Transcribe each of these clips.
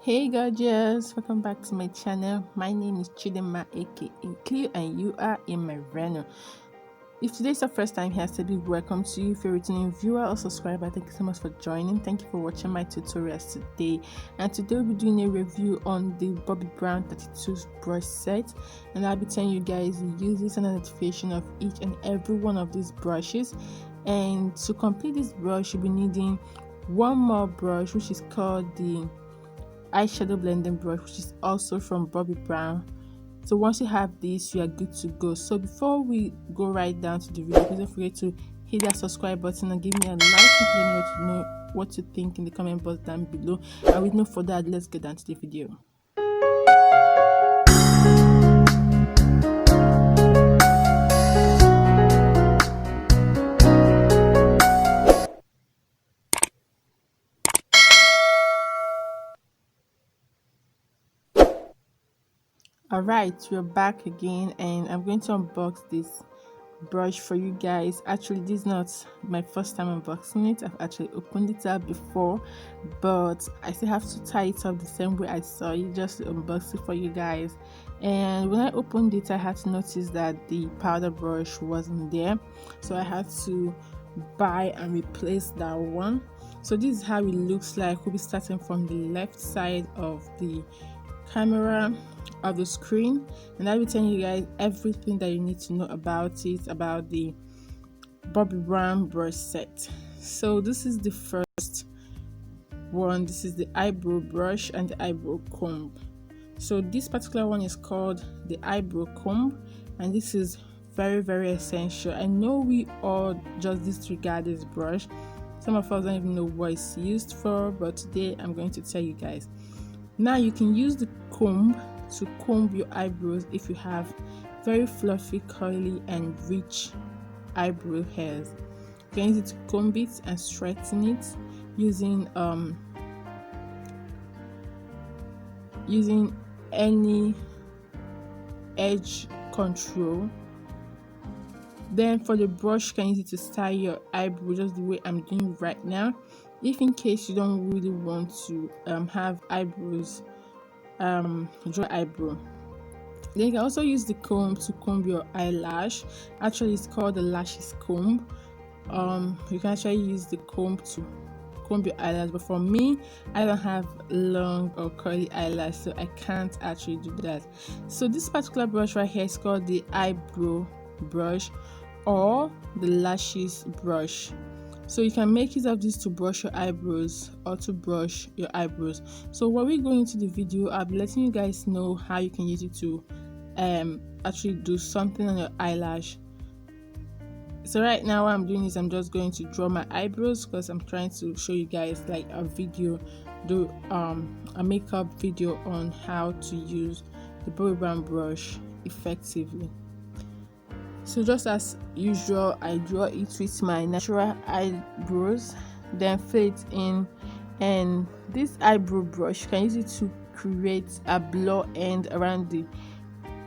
Hey gorgeous, welcome back to my channel. My name is Chidema aka Cleo and you are in my Reino. If today's your first time here, say big welcome to you. If you're a returning viewer or subscriber, thank you so much for joining. Thank you for watching my tutorials today. And today we'll be doing a review on the BOBBI Brown 32 brush set, and I'll be telling you guys the uses and identification of each and every one of these brushes. And to complete this brush, you'll be needing one more brush, which is called the eyeshadow blending brush, which is also from BOBBI Brown. So once you have this, you are good to go. So before we go right down to the video, please don't forget to hit that subscribe button and give me a like and let me know what you think in the comment box down below. And with no further ado, let's get down to the video. Alright, we're back again and I'm going to unbox this brush for you guys. Actually, this is not my first time unboxing it. I've actually opened it up before, but I still have to tie it up the same way I saw it, just to unbox it for you guys. And when I opened it, I had to notice that the powder brush wasn't there, so I had to buy and replace that one. So this is how it looks like. We'll be starting from the left side of the camera of the screen, and I'll be telling you guys everything that you need to know about it, about the BOBBI Brown brush set. So this is the first one. This is the eyebrow brush and the eyebrow comb. So this particular one is called the eyebrow comb, and this is very essential. I know we all just disregard this brush. Some of us don't even know what it's used for, but today I'm going to tell you guys. Now you can use the comb to comb your eyebrows if you have very fluffy, curly and rich eyebrow hairs. You can use it to comb it and straighten it using any edge control. Then for the brush, you can use it to style your eyebrow just the way I'm doing right now. If in case you don't really want to have eyebrows, dry eyebrow, then you can also use the comb to comb your eyelash. Actually, it's called the lashes comb. You can actually use the comb to comb your eyelash, but for me, I don't have long or curly eyelash, so I can't actually do that. So this particular brush right here is called the eyebrow brush or the lashes brush. So you can make use of this to brush your eyebrows or to brush your eyebrows. So while we go into the video, I'll be letting you guys know how you can use it to actually do something on your eyelash. So right now what I'm doing is I'm just going to draw my eyebrows because I'm trying to show you guys like a video, do a makeup video on how to use the BOBBI Brown brush effectively. So just as usual, I draw it with my natural eyebrows, then fill it in. And this eyebrow brush, you can use it to create a blow end around the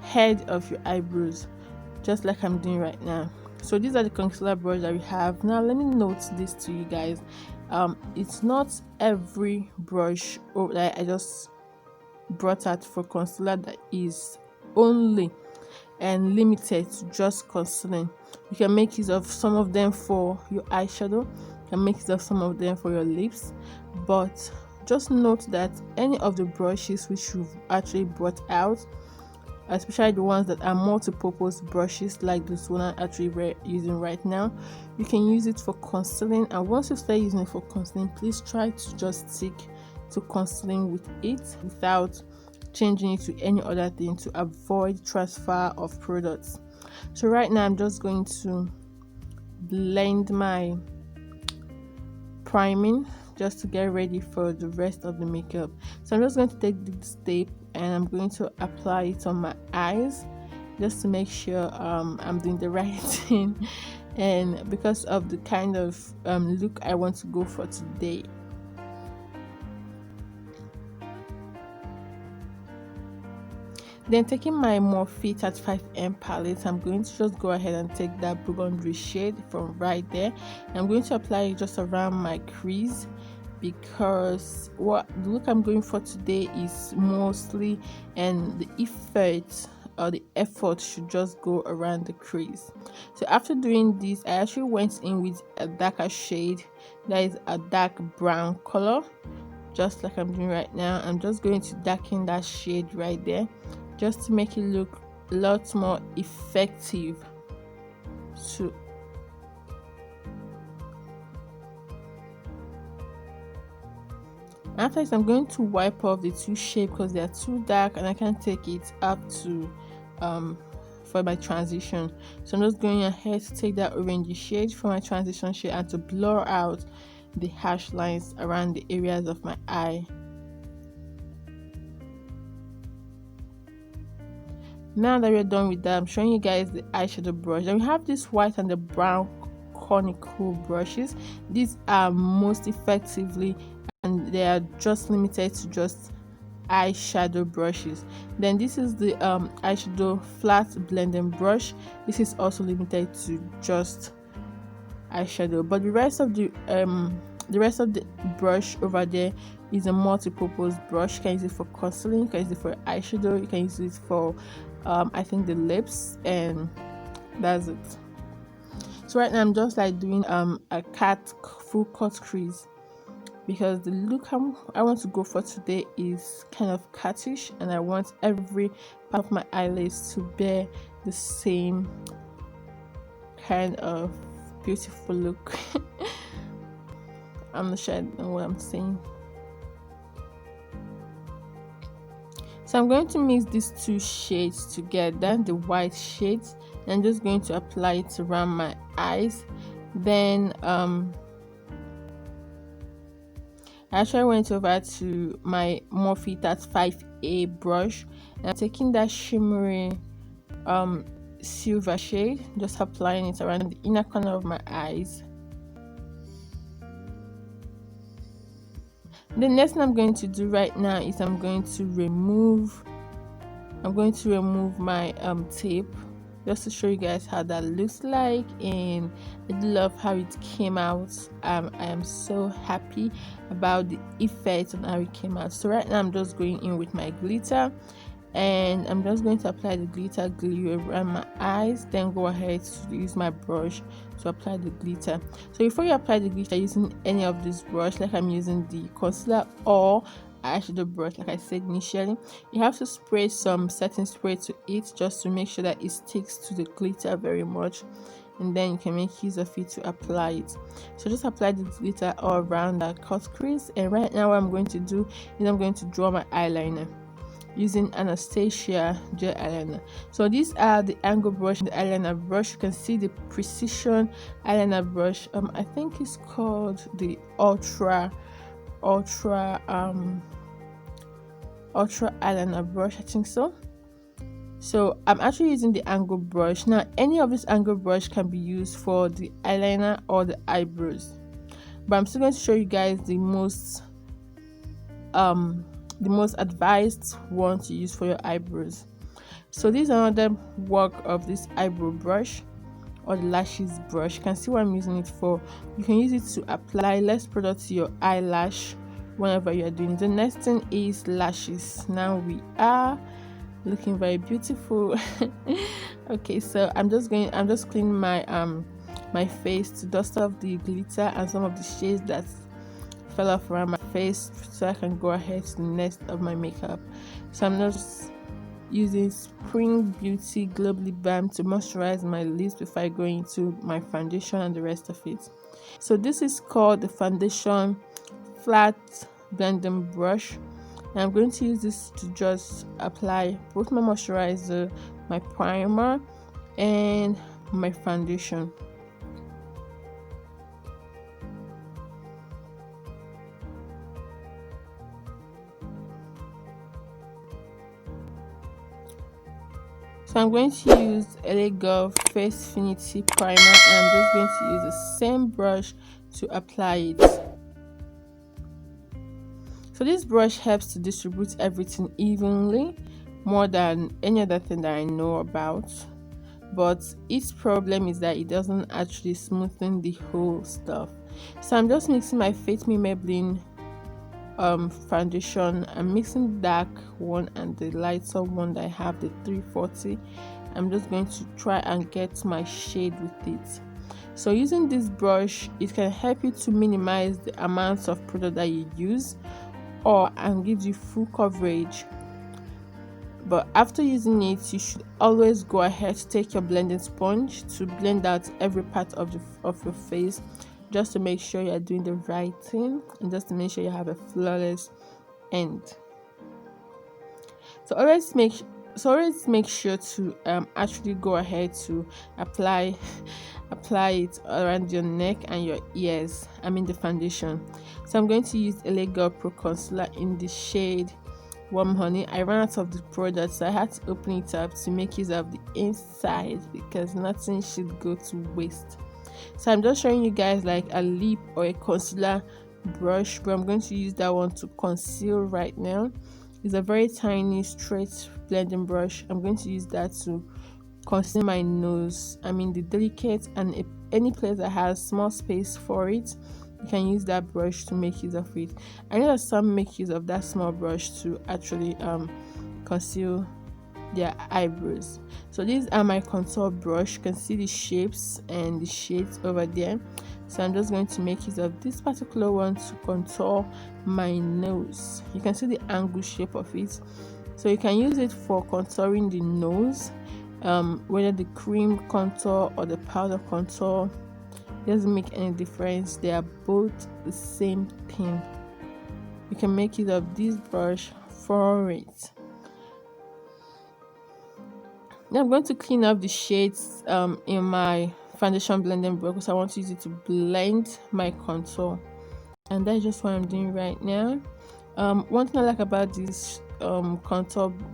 head of your eyebrows, just like I'm doing right now. So these are the concealer brushes that we have. Now let me note this to you guys. It's not every brush that I just brought out for concealer that is only and limited to just concealing. You can make use of some of them for your eyeshadow, you can make use of some of them for your lips, but just note that any of the brushes which you've actually brought out, especially the ones that are multi-purpose brushes like this one I'm actually using right now, you can use it for concealing. And once you start using it for concealing, please try to just stick to concealing with it without changing it to any other thing to avoid transfer of products. So right now I'm just going to blend my priming just to get ready for the rest of the makeup. So I'm just going to take this tape and I'm going to apply it on my eyes just to make sure I'm doing the right thing, and because of the kind of look I want to go for today. Then taking my Morphe 35M palette, I'm going to just go ahead and take that burgundy shade from right there. I'm going to apply it just around my crease because what the look I'm going for today is mostly, and the effect or the effort should just go around the crease. So after doing this, I actually went in with a darker shade that is a dark brown color, just like I'm doing right now. I'm just going to darken that shade right there just to make it look a lot more effective. So after this, I'm going to wipe off the two shades because they are too dark and I can't take it up to for my transition. So I'm just going ahead to take that orangey shade for my transition shade and to blur out the harsh lines around the areas of my eye. Now that we're done with that, I'm showing you guys the eyeshadow brush. Then we have this white and the brown conical brushes. These are most effectively, and they are just limited to just eyeshadow brushes. Then this is the eyeshadow flat blending brush. This is also limited to just eyeshadow, but the rest of the brush over there is a multi-purpose brush. You can use it for concealing, you can use it for eyeshadow, you can use it for I think the lips, and that's it. So right now I'm just like doing a full cut crease because the look I want to go for today is kind of cattish, and I want every part of my eyelids to bear the same kind of beautiful look. I'm not sure I know what I'm saying. So I'm going to mix these two shades together, the white shades, and I'm just going to apply it around my eyes. Then I actually went over to my Morphe 5A brush, and I'm taking that shimmery silver shade, just applying it around the inner corner of my eyes. The next thing I'm going to do right now is I'm going to remove my tape, just to show you guys how that looks like, and I love how it came out. I am so happy about the effect and how it came out. So right now I'm just going in with my glitter, and I'm just going to apply the glitter glue around my eyes, then go ahead to use my brush to apply the glitter. So before you apply the glitter using any of this brush, like I'm using the concealer or eyeshadow brush, like I said initially, you have to spray some setting spray to it just to make sure that it sticks to the glitter very much, and then you can make use of it to apply it. So just apply the glitter all around that cut crease. And right now what I'm going to do is I'm going to draw my eyeliner using Anastasia gel eyeliner. So these are the angle brush and the eyeliner brush. You can see the precision eyeliner brush. I think it's called the ultra eyeliner brush, I think so. So I'm actually using the angle brush. Now any of this angle brush can be used for the eyeliner or the eyebrows, but I'm still going to show you guys the most advised one to use for your eyebrows. So this is another work of this eyebrow brush or the lashes brush. You can see what I'm using it for. You can use it to apply less product to your eyelash whenever you are doing. The next thing is lashes. Now we are looking very beautiful. Okay, so I'm just cleaning my my face to dust off the glitter and some of the shades that fell off around my face, so I can go ahead to the next of my makeup. So I'm just using Spring Beauty Glow Lip Balm to moisturize my lips before I go into my foundation and the rest of it. So this is called the foundation flat blending brush, and I'm going to use this to just apply both my moisturizer, my primer, and my foundation. So I'm going to use LA Girl Face Finity Primer, and I'm just going to use the same brush to apply it. So this brush helps to distribute everything evenly, more than any other thing that I know about. But its problem is that it doesn't actually smoothen the whole stuff. So I'm just mixing my Fit Me Maybelline foundation. I'm mixing the dark one and the lighter one that I have, the 340. I'm just going to try and get my shade with it. So using this brush, it can help you to minimize the amounts of product that you use, and gives you full coverage. But after using it, you should always go ahead to take your blending sponge to blend out every part of your face, just to make sure you're doing the right thing and just to make sure you have a flawless end. So always make sure to actually go ahead to apply it around your neck and your ears, the foundation. So I'm going to use LA Girl Pro Concealer in the shade Warm Honey. I ran out of the product, so I had to open it up to make use of the inside because nothing should go to waste. So I'm just showing you guys like a lip or a concealer brush, but I'm going to use that one to conceal right now. It's a very tiny straight blending brush. I'm going to use that to conceal my nose, the delicate, and any place that has small space for it, you can use that brush to make use of it. I know that some make use of that small brush to actually conceal their eyebrows. So these are my contour brush. You can see the shapes and the shades over there. So I'm just going to make use of this particular one to contour my nose. You can see the angle shape of it, so you can use it for contouring the nose, whether the cream contour or the powder contour, doesn't make any difference. They are both the same thing. You can make use of this brush for it. Now I'm going to clean up the shades in my foundation blending brush because I want to use it to blend my contour, and that's just what I'm doing right now. One thing I like about this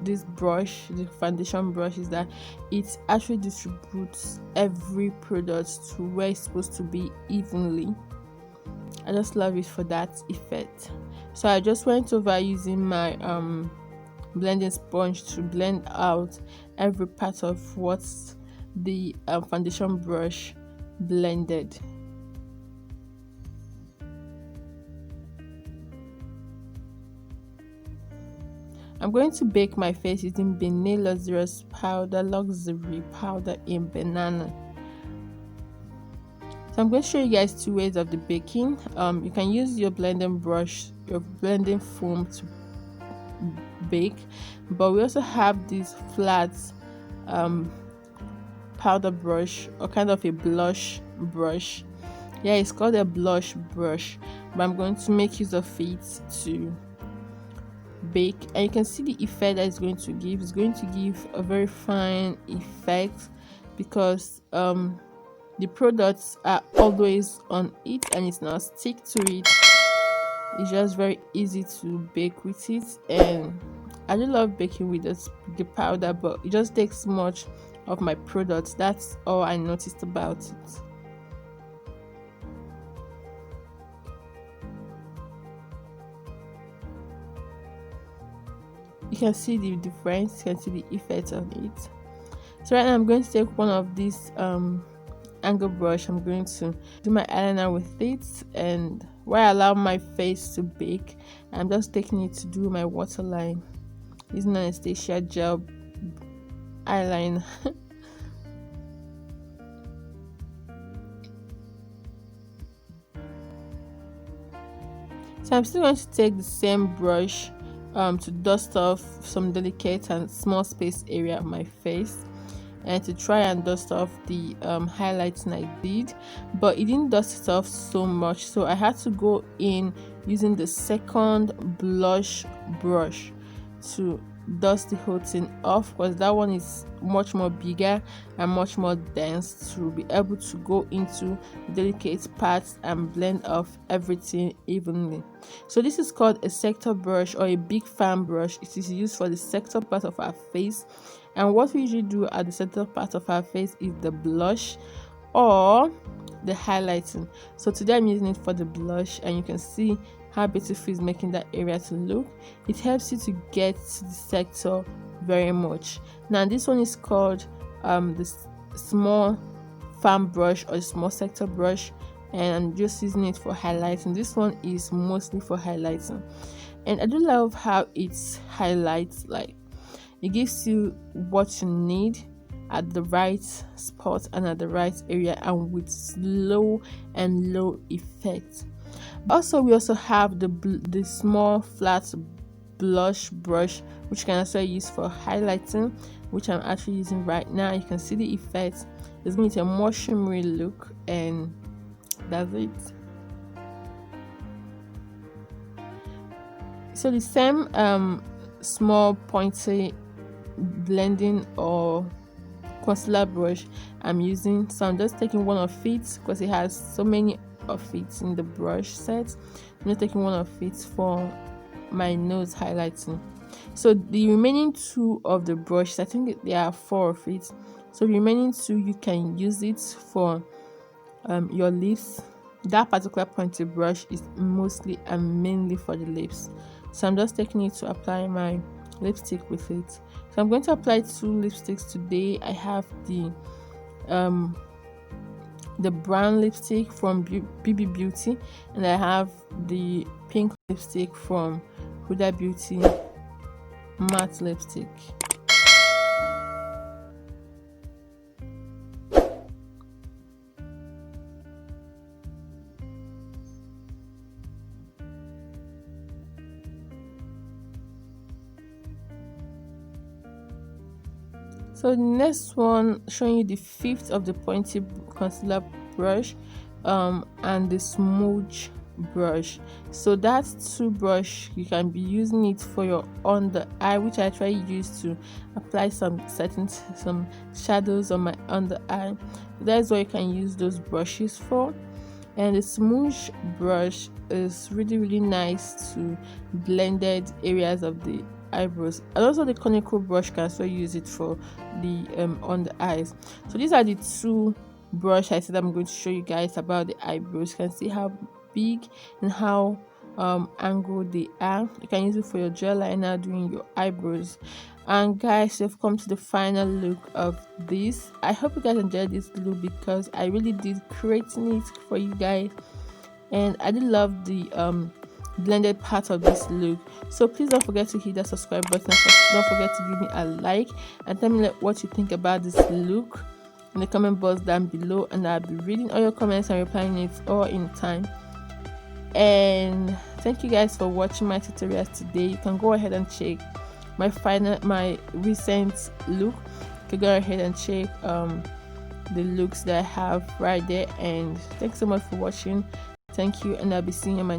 this brush, the foundation brush, is that it actually distributes every product to where it's supposed to be evenly. I just love it for that effect. So I just went over using my blending sponge to blend out every part of what the foundation brush blended. I'm going to bake my face using Benet Luxurious Luxury Powder in Banana. So I'm going to show you guys two ways of the baking. You can use your blending brush, your blending foam to bake, but we also have this flat powder brush, or kind of a blush brush. Yeah, it's called a blush brush, but I'm going to make use of it to bake, and you can see the effect that it's going to give. It's going to give a very fine effect because the products are always on it and it's not stick to it. It's just very easy to bake with it, and I do love baking with the powder, but it just takes much of my products. That's all I noticed about it. You can see the difference, you can see the effect on it. So right now I'm going to take one of these angle brush. I'm going to do my eyeliner with it, and where I allow my face to bake, I'm just taking it to do my waterline using Anastasia gel eyeliner. So I'm still going to take the same brush to dust off some delicate and small space area of my face, and to try and dust off the highlighting I did, but it didn't dust it off so much, so I had to go in using the second blush brush to dust the whole thing off, because that one is much more bigger and much more dense to be able to go into delicate parts and blend off everything evenly. So this is called a sector brush or a big fan brush. It is used for the sector part of our face, and what we usually do at the center part of our face is the blush or the highlighting. So today I'm using it for the blush, and you can see how beautiful it's making that area to look. It helps you to get to the sector very much. Now this one is called the small fan brush or the small sector brush. and I'm just using it for highlighting. This one is mostly for highlighting, and I do love how it highlights, like it gives you what you need at the right spot and at the right area, and with slow and low effect. Also, we also have the small flat blush brush, which can also use for highlighting, which I'm actually using right now. You can see the effect. It's going to a more shimmery look, and that's it. So the same small pointy blending or concealer brush I'm using, so I'm just taking one of it because it has so many of it in the brush set. I'm just taking one of it for my nose highlighting. So the remaining two of the brush, I think there are 4 of it, so the remaining 2 you can use it for your lips. That particular pointy brush is mostly and mainly for the lips, so I'm just taking it to apply my lipstick with it. So I'm going to apply 2 lipsticks today. I have the brown lipstick from BB Beauty, and I have the pink lipstick from Huda Beauty matte lipstick. So the next one, showing you the 5th of the pointy concealer brush and the smooth brush. So that's 2 brush, you can be using it for your under eye, which I try to use to apply some shadows on my under eye. That's what you can use those brushes for. And the smooth brush is really nice to blended areas of the eyebrows, and also the conical brush can also use it for the on the eyes. So these are the 2 brush I said I'm going to show you guys about the eyebrows. You can see how big and how angled they are. You can use it for your gel liner doing your eyebrows. And guys, we've come to the final look of this. I hope you guys enjoyed this look because I really did creating it for you guys, and I did love the blended part of this look. So please don't forget to hit that subscribe button. Don't forget to give me a like and tell me what you think about this look in the comment box down below, and I'll be reading all your comments and replying it all in time. And thank you guys for watching my tutorials today. You can go ahead and check my recent look. You can go ahead and check the looks that I have right there. And thanks so much for watching. Thank you, and I'll be seeing you in my